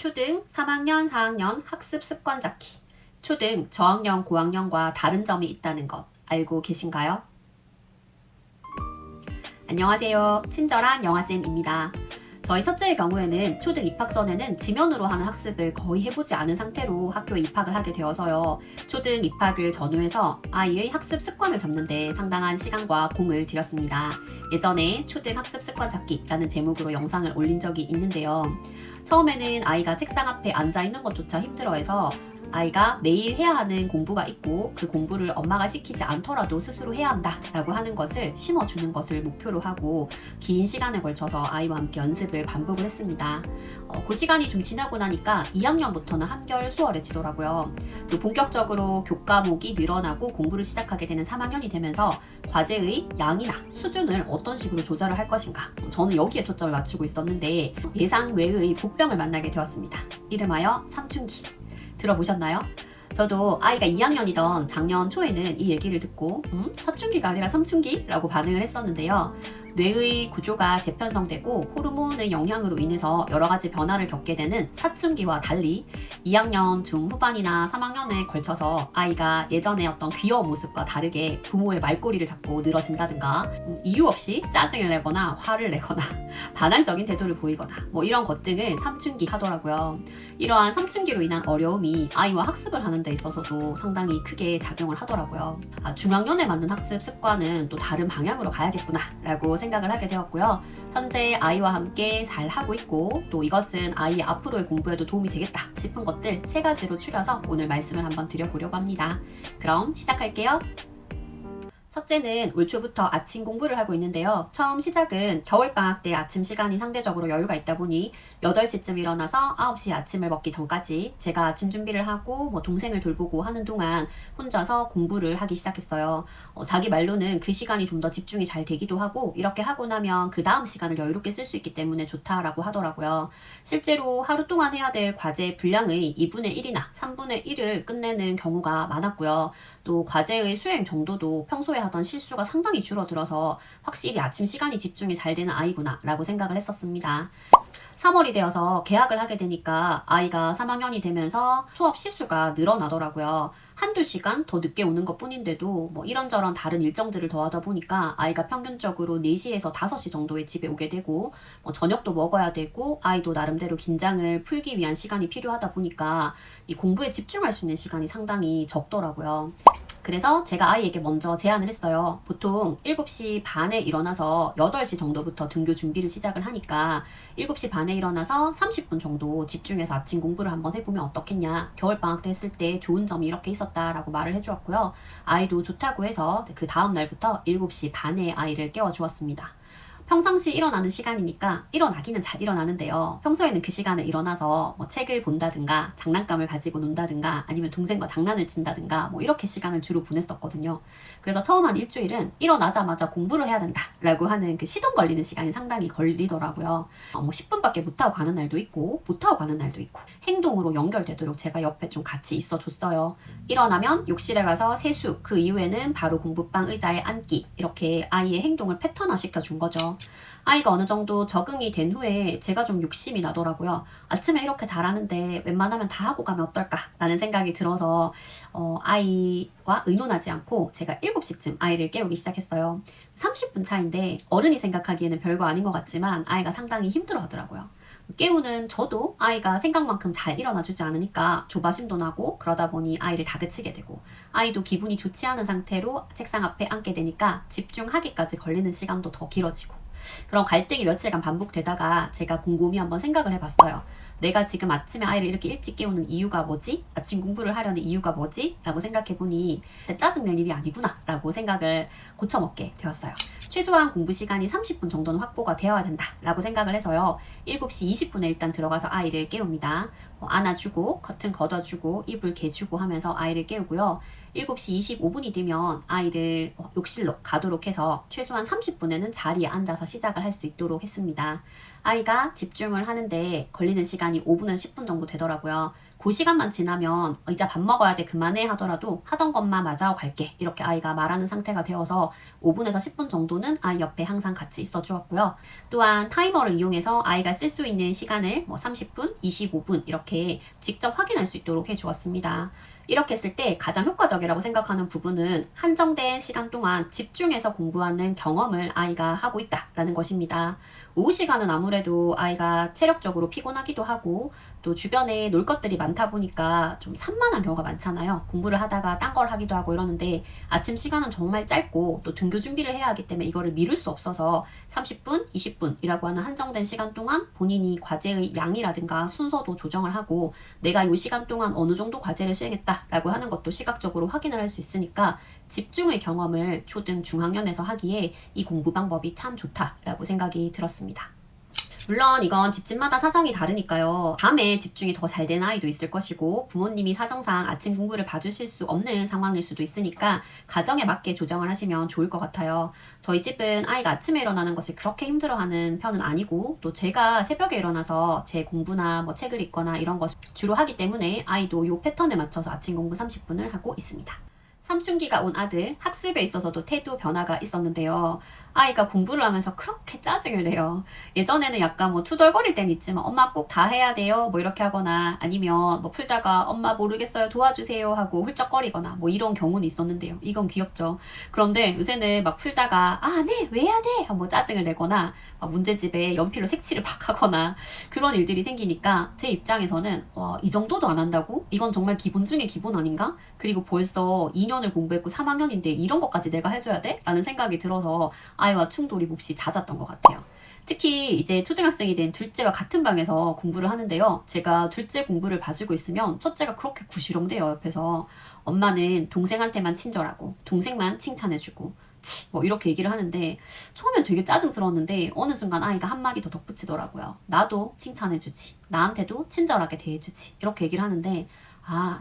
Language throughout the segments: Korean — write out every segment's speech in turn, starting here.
초등 3학년, 4학년 학습 습관 잡기. 초등 저학년, 고학년과 다른 점이 있다는 것 알고 계신가요? 안녕하세요. 친절한 영아쌤입니다. 저희 첫째의 경우에는 초등 입학 전에는 지면으로 하는 학습을 거의 해보지 않은 상태로 학교에 입학을 하게 되어서요. 초등 입학을 전후해서 아이의 학습 습관을 잡는 데 상당한 시간과 공을 들였습니다. 예전에 초등 학습 습관 잡기라는 제목으로 영상을 올린 적이 있는데요. 처음에는 아이가 책상 앞에 앉아 있는 것조차 힘들어해서 아이가 매일 해야 하는 공부가 있고 그 공부를 엄마가 시키지 않더라도 스스로 해야 한다라고 하는 것을 심어주는 것을 목표로 하고 긴 시간에 걸쳐서 아이와 함께 연습을 반복을 했습니다. 그 시간이 좀 지나고 나니까 2학년부터는 한결 수월해지더라고요. 또 본격적으로 교과목이 늘어나고 공부를 시작하게 되는 3학년이 되면서 과제의 양이나 수준을 어떤 식으로 조절을 할 것인가, 저는 여기에 초점을 맞추고 있었는데 예상 외의 복병을 만나게 되었습니다. 이름하여 삼춘기. 들어보셨나요? 저도 아이가 2학년이던 작년 초에는 이 얘기를 듣고 사춘기가 아니라 삼춘기? 라고 반응을 했었는데요. 뇌의 구조가 재편성되고 호르몬의 영향으로 인해서 여러 가지 변화를 겪게 되는 사춘기와 달리 2학년 중후반이나 3학년에 걸쳐서 아이가 예전의 어떤 귀여운 모습과 다르게 부모의 말꼬리를 잡고 늘어진다든가 이유 없이 짜증을 내거나 화를 내거나 반항적인 태도를 보이거나 이런 것 등을 삼춘기 하더라고요. 이러한 삼춘기로 인한 어려움이 아이와 학습을 하는 데 있어서도 상당히 크게 작용을 하더라고요. 중학년에 맞는 학습 습관은 또 다른 방향으로 가야겠구나 라고 생각을 하게 되었고요. 현재 아이와 함께 잘 하고 있고 또 이것은 아이의 앞으로의 공부에도 도움이 되겠다 싶은 것들 3가지로 추려서 오늘 말씀을 한번 드려보려고 합니다. 그럼 시작할게요. 첫째는 올 초부터 아침 공부를 하고 있는데요. 처음 시작은 겨울방학 때 아침 시간이 상대적으로 여유가 있다 보니 8시쯤 일어나서 9시 아침을 먹기 전까지 제가 아침 준비를 하고 동생을 돌보고 하는 동안 혼자서 공부를 하기 시작했어요. 자기 말로는 그 시간이 좀 더 집중이 잘 되기도 하고 이렇게 하고 나면 그 다음 시간을 여유롭게 쓸 수 있기 때문에 좋다라고 하더라고요. 실제로 하루 동안 해야 될 과제 분량의 2분의 1이나 3분의 1을 끝내는 경우가 많았고요. 또 과제의 수행 정도도 평소에 하던 실수가 상당히 줄어들어서 확실히 아침 시간이 집중이 잘 되는 아이구나 라고 생각을 했었습니다. 3월이 되어서 개학을 하게 되니까 아이가 3학년이 되면서 수업 시수가 늘어나더라고요. 한두 시간 더 늦게 오는 것 뿐인데도 이런저런 다른 일정들을 더하다 보니까 아이가 평균적으로 4시에서 5시 정도에 집에 오게 되고 저녁도 먹어야 되고 아이도 나름대로 긴장을 풀기 위한 시간이 필요하다 보니까 이 공부에 집중할 수 있는 시간이 상당히 적더라고요. 그래서 제가 아이에게 먼저 제안을 했어요. 보통 7시 반에 일어나서 8시 정도부터 등교 준비를 시작을 하니까 7시 반에 일어나서 30분 정도 집중해서 아침 공부를 한번 해보면 어떻겠냐. 겨울방학 때 했을 때 좋은 점이 이렇게 있었다라고 말을 해주었고요. 아이도 좋다고 해서 그 다음 날부터 7시 반에 아이를 깨워주었습니다. 평상시 일어나는 시간이니까 일어나기는 잘 일어나는데요. 평소에는 그 시간에 일어나서 책을 본다든가 장난감을 가지고 논다든가 아니면 동생과 장난을 친다든가 이렇게 시간을 주로 보냈었거든요. 그래서 처음 한 일주일은 일어나자마자 공부를 해야 된다 라고 하는 그 시동 걸리는 시간이 상당히 걸리더라고요. 10분밖에 못하고 가는 날도 있고 못하고 가는 날도 있고 행동으로 연결되도록 제가 옆에 좀 같이 있어줬어요. 일어나면 욕실에 가서 세수, 그 이후에는 바로 공부방 의자에 앉기, 이렇게 아이의 행동을 패턴화 시켜준 거죠. 아이가 어느 정도 적응이 된 후에 제가 좀 욕심이 나더라고요. 아침에 이렇게 잘하는데 웬만하면 다 하고 가면 어떨까 라는 생각이 들어서 아이와 의논하지 않고 제가 7시쯤 아이를 깨우기 시작했어요. 30분 차인데 어른이 생각하기에는 별거 아닌 것 같지만 아이가 상당히 힘들어 하더라고요. 깨우는 저도 아이가 생각만큼 잘 일어나 주지 않으니까 조바심도 나고 그러다 보니 아이를 다그치게 되고 아이도 기분이 좋지 않은 상태로 책상 앞에 앉게 되니까 집중하기까지 걸리는 시간도 더 길어지고 그런 갈등이 며칠간 반복되다가 제가 곰곰이 한번 생각을 해봤어요. 내가 지금 아침에 아이를 이렇게 일찍 깨우는 이유가 뭐지? 아침 공부를 하려는 이유가 뭐지? 라고 생각해보니 짜증낼 일이 아니구나 라고 생각을 고쳐먹게 되었어요. 최소한 공부 시간이 30분 정도는 확보가 되어야 된다 라고 생각을 해서요. 7시 20분에 일단 들어가서 아이를 깨웁니다. 안아주고 커튼 걷어주고 이불 개주고 하면서 아이를 깨우고요. 7시 25분이 되면 아이를 욕실로 가도록 해서 최소한 30분에는 자리에 앉아서 시작을 할 수 있도록 했습니다. 아이가 집중을 하는데 걸리는 시간이 5분에서 10분 정도 되더라고요. 그 시간만 지나면 이제 밥 먹어야 돼 그만해 하더라도 하던 것만 마저 하고 갈게 이렇게 아이가 말하는 상태가 되어서 5분에서 10분 정도는 아이 옆에 항상 같이 있어 주었고요. 또한 타이머를 이용해서 아이가 쓸 수 있는 시간을 30분, 25분 이렇게 직접 확인할 수 있도록 해 주었습니다. 이렇게 했을 때 가장 효과적이라고 생각하는 부분은 한정된 시간 동안 집중해서 공부하는 경험을 아이가 하고 있다라는 것입니다. 오후 시간은 아무래도 아이가 체력적으로 피곤하기도 하고 또 주변에 놀 것들이 많다 보니까 좀 산만한 경우가 많잖아요. 공부를 하다가 딴 걸 하기도 하고 이러는데 아침 시간은 정말 짧고 또 등교 준비를 해야 하기 때문에 이거를 미룰 수 없어서 30분, 20분이라고 하는 한정된 시간 동안 본인이 과제의 양이라든가 순서도 조정을 하고 내가 이 시간 동안 어느 정도 과제를 수행했다라고 하는 것도 시각적으로 확인을 할 수 있으니까 집중의 경험을 초등 중학년에서 하기에 이 공부 방법이 참 좋다라고 생각이 들었습니다. 물론 이건 집집마다 사정이 다르니까요. 밤에 집중이 더 잘 되는 아이도 있을 것이고 부모님이 사정상 아침 공부를 봐주실 수 없는 상황일 수도 있으니까 가정에 맞게 조정을 하시면 좋을 것 같아요. 저희 집은 아이가 아침에 일어나는 것을 그렇게 힘들어하는 편은 아니고 또 제가 새벽에 일어나서 제 공부나 책을 읽거나 이런 것을 주로 하기 때문에 아이도 이 패턴에 맞춰서 아침 공부 30분을 하고 있습니다. 삼춘기가 온 아들, 학습에 있어서도 태도 변화가 있었는데요. 아이가 공부를 하면서 그렇게 짜증을 내요. 예전에는 약간 투덜거릴 때는 있지만 엄마 꼭 다 해야 돼요 이렇게 하거나 아니면 풀다가 엄마 모르겠어요 도와주세요 하고 훌쩍거리거나 이런 경우는 있었는데요. 이건 귀엽죠. 그런데 요새는 풀다가 네 왜 해야 돼 하고 짜증을 내거나 문제집에 연필로 색칠을 막 하거나 그런 일들이 생기니까 제 입장에서는 이 정도도 안 한다고? 이건 정말 기본 중에 기본 아닌가? 그리고 벌써 2년을 공부했고 3학년인데 이런 것까지 내가 해줘야 돼? 라는 생각이 들어서 아이와 충돌이 몹시 잦았던 것 같아요. 특히 이제 초등학생이 된 둘째와 같은 방에서 공부를 하는데요. 제가 둘째 공부를 봐주고 있으면 첫째가 그렇게 구시렁대요. 옆에서 엄마는 동생한테만 친절하고 동생만 칭찬해주고 이렇게 얘기를 하는데 처음엔 되게 짜증스러웠는데 어느 순간 아이가 한마디 더 덧붙이더라고요. 나도 칭찬해주지. 나한테도 친절하게 대해주지. 이렇게 얘기를 하는데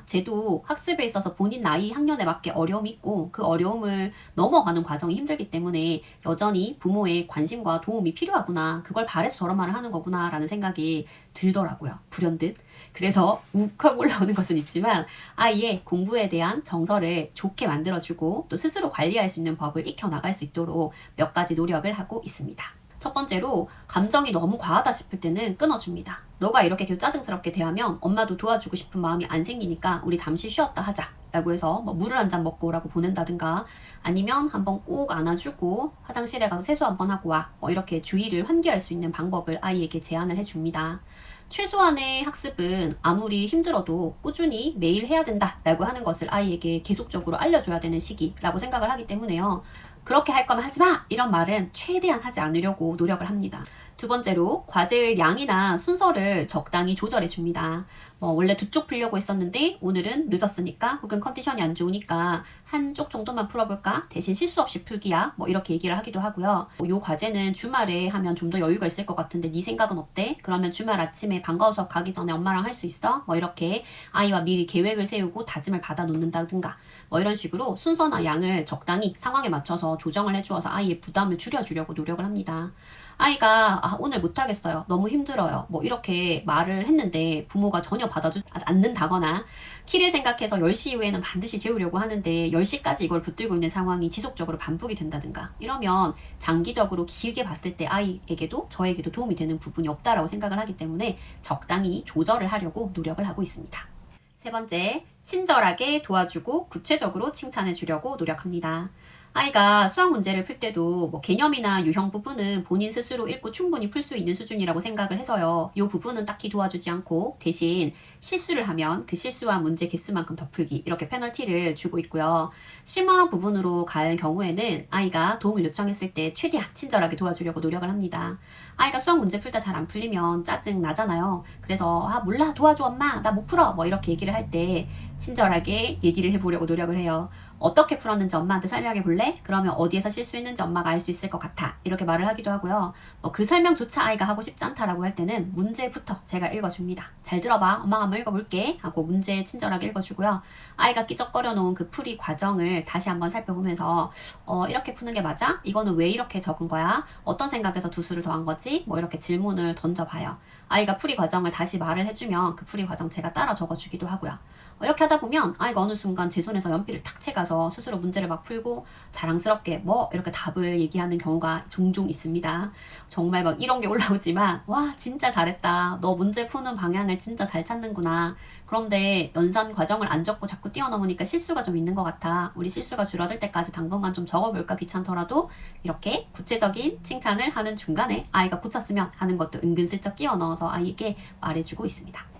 쟤도 학습에 있어서 본인 나이 학년에 맞게 어려움이 있고 그 어려움을 넘어가는 과정이 힘들기 때문에 여전히 부모의 관심과 도움이 필요하구나. 그걸 바래서 저런 말을 하는 거구나 라는 생각이 들더라고요. 불현듯. 그래서 욱하고 올라오는 것은 있지만 아이의 공부에 대한 정서를 좋게 만들어주고 또 스스로 관리할 수 있는 법을 익혀나갈 수 있도록 몇 가지 노력을 하고 있습니다. 첫 번째로 감정이 너무 과하다 싶을 때는 끊어줍니다. 너가 이렇게 계속 짜증스럽게 대하면 엄마도 도와주고 싶은 마음이 안 생기니까 우리 잠시 쉬었다 하자 라고 해서 물을 한 잔 먹고 오라고 보낸다든가 아니면 한번 꼭 안아주고 화장실에 가서 세수 한번 하고 와 이렇게 주의를 환기할 수 있는 방법을 아이에게 제안을 해줍니다. 최소한의 학습은 아무리 힘들어도 꾸준히 매일 해야 된다라고 하는 것을 아이에게 계속적으로 알려줘야 되는 시기라고 생각을 하기 때문에요. 그렇게 할 거면 하지 마! 이런 말은 최대한 하지 않으려고 노력을 합니다. 두 번째로 과제의 양이나 순서를 적당히 조절해 줍니다. 원래 두 쪽 풀려고 했었는데 오늘은 늦었으니까 혹은 컨디션이 안 좋으니까 한쪽 정도만 풀어볼까? 대신 실수 없이 풀기야. 이렇게 얘기를 하기도 하고요. 요 과제는 주말에 하면 좀 더 여유가 있을 것 같은데 네 생각은 어때? 그러면 주말 아침에 방과후 수업 가기 전에 엄마랑 할 수 있어? 이렇게 아이와 미리 계획을 세우고 다짐을 받아 놓는다든가 이런 식으로 순서나 양을 적당히 상황에 맞춰서 조정을 해주어서 아이의 부담을 줄여주려고 노력을 합니다. 아이가 오늘 못하겠어요. 너무 힘들어요. 이렇게 말을 했는데 부모가 전혀 받아주지 않는다거나 키를 생각해서 10시 이후에는 반드시 재우려고 하는데 10시까지 이걸 붙들고 있는 상황이 지속적으로 반복이 된다든가 이러면 장기적으로 길게 봤을 때 아이에게도 저에게도 도움이 되는 부분이 없다라고 생각을 하기 때문에 적당히 조절을 하려고 노력을 하고 있습니다. 세 번째, 친절하게 도와주고 구체적으로 칭찬해 주려고 노력합니다. 아이가 수학 문제를 풀 때도 개념이나 유형 부분은 본인 스스로 읽고 충분히 풀 수 있는 수준이라고 생각을 해서요. 이 부분은 딱히 도와주지 않고 대신 실수를 하면 그 실수와 문제 개수만큼 더 풀기 이렇게 페널티를 주고 있고요. 심화 부분으로 갈 경우에는 아이가 도움을 요청했을 때 최대한 친절하게 도와주려고 노력을 합니다. 아이가 수학 문제 풀 때 잘 안 풀리면 짜증 나잖아요. 그래서 몰라 도와줘 엄마 나 못 풀어 이렇게 얘기를 할 때 친절하게 얘기를 해보려고 노력을 해요. 어떻게 풀었는지 엄마한테 설명해 볼래? 그러면 어디에서 실수했는지 엄마가 알 수 있을 것 같아. 이렇게 말을 하기도 하고요. 그 설명조차 아이가 하고 싶지 않다라고 할 때는 문제부터 제가 읽어줍니다. 잘 들어봐. 엄마가 한번 읽어볼게. 하고 문제 친절하게 읽어주고요. 아이가 끼적거려 놓은 그 풀이 과정을 다시 한번 살펴보면서 이렇게 푸는 게 맞아? 이거는 왜 이렇게 적은 거야? 어떤 생각에서 두 수를 더한 거지? 이렇게 질문을 던져봐요. 아이가 풀이 과정을 다시 말을 해주면 그 풀이 과정 제가 따라 적어주기도 하고요. 이렇게 하다 보면 아이가 어느 순간 제 손에서 연필을 탁 채가서 스스로 문제를 막 풀고 자랑스럽게 뭐 이렇게 답을 얘기하는 경우가 종종 있습니다. 정말 막 이런 게 올라오지만 와 진짜 잘했다. 너 문제 푸는 방향을 진짜 잘 찾는구나. 그런데 연산 과정을 안 적고 자꾸 뛰어넘으니까 실수가 좀 있는 것 같아. 우리 실수가 줄어들 때까지 당분간 좀 적어볼까 귀찮더라도 이렇게 구체적인 칭찬을 하는 중간에 아이가 고쳤으면 하는 것도 은근슬쩍 끼워 넣어서 아이에게 말해주고 있습니다.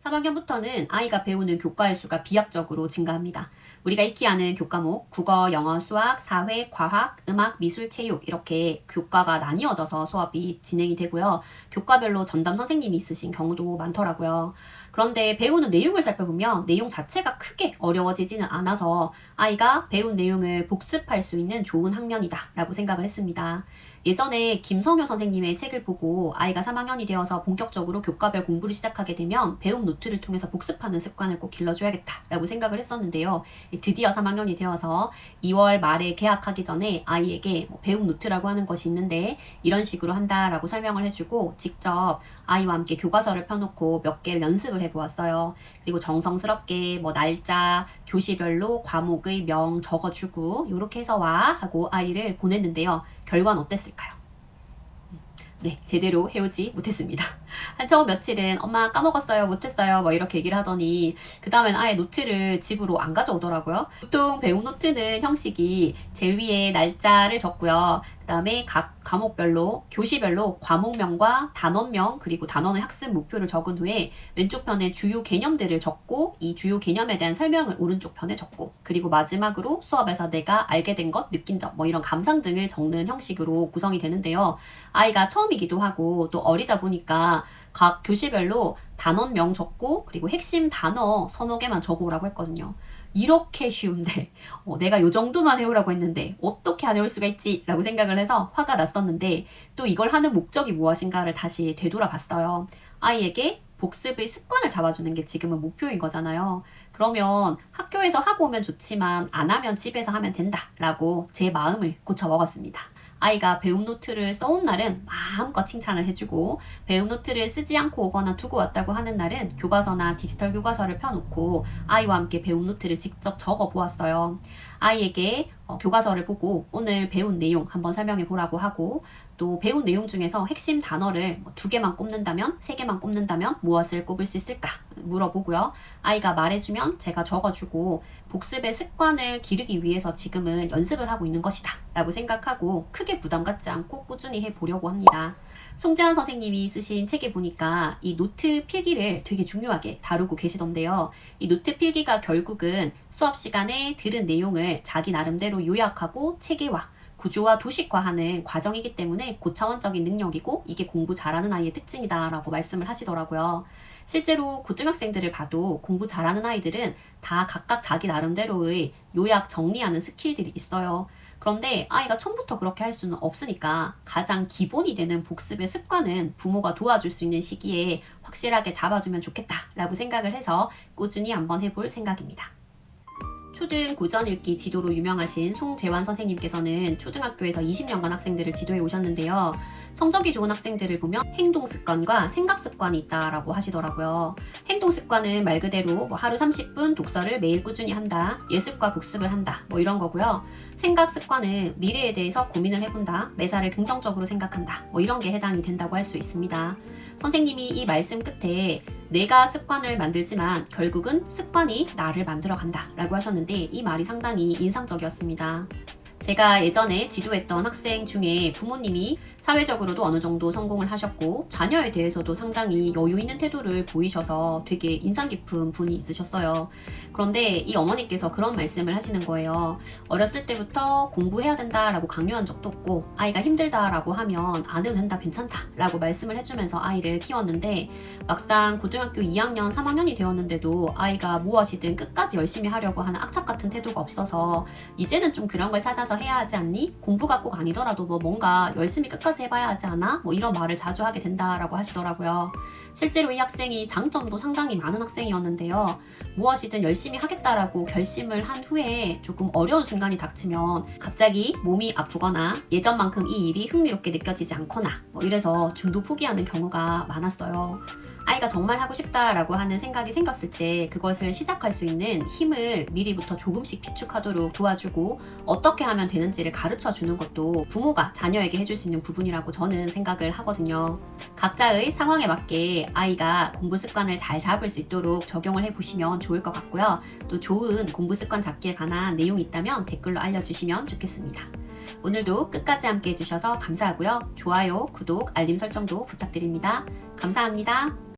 3학년부터는 아이가 배우는 교과의 수가 비약적으로 증가합니다. 우리가 익히 아는 교과목, 국어, 영어, 수학, 사회, 과학, 음악, 미술, 체육 이렇게 교과가 나뉘어져서 수업이 진행이 되고요. 교과별로 전담 선생님이 있으신 경우도 많더라고요. 그런데 배우는 내용을 살펴보면 내용 자체가 크게 어려워지지는 않아서 아이가 배운 내용을 복습할 수 있는 좋은 학년이다 라고 생각을 했습니다. 예전에 김성효 선생님의 책을 보고 아이가 3학년이 되어서 본격적으로 교과별 공부를 시작하게 되면 배움 노트를 통해서 복습하는 습관을 꼭 길러줘야겠다 라고 생각을 했었는데요. 드디어 3학년이 되어서 2월 말에 개학하기 전에 아이에게 배움 노트라고 하는 것이 있는데 이런 식으로 한다라고 설명을 해주고 직접 아이와 함께 교과서를 펴놓고 몇 개를 연습을 해보았어요. 그리고 정성스럽게 날짜, 교시별로 과목의 명 적어주고 이렇게 해서 와 하고 아이를 보냈는데요. 결과는 어땠을까요? 네, 제대로 해오지 못했습니다. 한 처음 며칠은 엄마 까먹었어요, 못했어요 이렇게 얘기를 하더니 그 다음엔 아예 노트를 집으로 안 가져오더라고요. 보통 배움 노트는 형식이 제일 위에 날짜를 적고요. 그 다음에 각 과목별로 교시별로 과목명과 단원명 그리고 단원의 학습 목표를 적은 후에 왼쪽 편에 주요 개념들을 적고 이 주요 개념에 대한 설명을 오른쪽 편에 적고 그리고 마지막으로 수업에서 내가 알게 된 것, 느낀 점 이런 감상 등을 적는 형식으로 구성이 되는데요. 아이가 처음이기도 하고 또 어리다 보니까 각 교시별로 단원명 적고 그리고 핵심 단어 서너 개만 적어오라고 했거든요. 이렇게 쉬운데 내가 요 정도만 해오라고 했는데 어떻게 안 해올 수가 있지? 라고 생각을 해서 화가 났었는데 또 이걸 하는 목적이 무엇인가를 다시 되돌아봤어요. 아이에게 복습의 습관을 잡아주는 게 지금은 목표인 거잖아요. 그러면 학교에서 하고 오면 좋지만 안 하면 집에서 하면 된다 라고 제 마음을 고쳐 먹었습니다. 아이가 배움 노트를 써온 날은 마음껏 칭찬을 해주고 배움 노트를 쓰지 않고 오거나 두고 왔다고 하는 날은 교과서나 디지털 교과서를 펴놓고 아이와 함께 배움 노트를 직접 적어 보았어요. 아이에게 교과서를 보고 오늘 배운 내용 한번 설명해 보라고 하고 또 배운 내용 중에서 핵심 단어를 2개만 꼽는다면 3개만 꼽는다면 무엇을 꼽을 수 있을까 물어보고요. 아이가 말해주면 제가 적어주고 복습의 습관을 기르기 위해서 지금은 연습을 하고 있는 것이다 라고 생각하고 크게 부담 갖지 않고 꾸준히 해보려고 합니다. 송재환 선생님이 쓰신 책에 보니까 이 노트 필기를 되게 중요하게 다루고 계시던데요. 이 노트 필기가 결국은 수업 시간에 들은 내용을 자기 나름대로 요약하고 체계화, 구조화, 도식화하는 과정이기 때문에 고차원적인 능력이고 이게 공부 잘하는 아이의 특징이다 라고 말씀을 하시더라고요. 실제로 고등학생들을 봐도 공부 잘하는 아이들은 다 각각 자기 나름대로의 요약 정리하는 스킬들이 있어요. 그런데 아이가 처음부터 그렇게 할 수는 없으니까 가장 기본이 되는 복습의 습관은 부모가 도와줄 수 있는 시기에 확실하게 잡아주면 좋겠다라고 생각을 해서 꾸준히 한번 해볼 생각입니다. 초등 고전 읽기 지도로 유명하신 송재환 선생님께서는 초등학교에서 20년간 학생들을 지도해 오셨는데요. 성적이 좋은 학생들을 보면 행동 습관과 생각 습관이 있다라고 하시더라고요. 행동 습관은 말 그대로 하루 30분 독서를 매일 꾸준히 한다, 예습과 복습을 한다, 이런 거고요. 생각 습관은 미래에 대해서 고민을 해본다, 매사를 긍정적으로 생각한다, 이런 게 해당이 된다고 할 수 있습니다. 선생님이 이 말씀 끝에 내가 습관을 만들지만 결국은 습관이 나를 만들어 간다 라고 하셨는데 이 말이 상당히 인상적이었습니다. 제가 예전에 지도했던 학생 중에 부모님이 사회적으로도 어느 정도 성공을 하셨고 자녀에 대해서도 상당히 여유 있는 태도를 보이셔서 되게 인상 깊은 분이 있으셨어요. 그런데 이 어머니께서 그런 말씀을 하시는 거예요. 어렸을 때부터 공부해야 된다라고 강요한 적도 없고 아이가 힘들다라고 하면 안 해도 된다, 괜찮다라고 말씀을 해주면서 아이를 키웠는데 막상 고등학교 2학년, 3학년이 되었는데도 아이가 무엇이든 끝까지 열심히 하려고 하는 악착 같은 태도가 없어서 이제는 좀 그런 걸 찾아서 해야 하지 않니? 공부가 꼭 아니더라도 뭔가 열심히 끝까지 끝까지 해봐야 하지 않아? 뭐 이런 말을 자주 하게 된다라고 하시더라고요. 실제로 이 학생이 장점도 상당히 많은 학생이었는데요. 무엇이든 열심히 하겠다라고 결심을 한 후에 조금 어려운 순간이 닥치면 갑자기 몸이 아프거나 예전만큼 이 일이 흥미롭게 느껴지지 않거나 뭐 이래서 중도 포기하는 경우가 많았어요. 아이가 정말 하고 싶다라고 하는 생각이 생겼을 때 그것을 시작할 수 있는 힘을 미리부터 조금씩 비축하도록 도와주고 어떻게 하면 되는지를 가르쳐 주는 것도 부모가 자녀에게 해줄 수 있는 부분이라고 저는 생각을 하거든요. 각자의 상황에 맞게 아이가 공부 습관을 잘 잡을 수 있도록 적용을 해보시면 좋을 것 같고요. 또 좋은 공부 습관 잡기에 관한 내용이 있다면 댓글로 알려주시면 좋겠습니다. 오늘도 끝까지 함께 해주셔서 감사하고요. 좋아요, 구독, 알림 설정도 부탁드립니다. 감사합니다.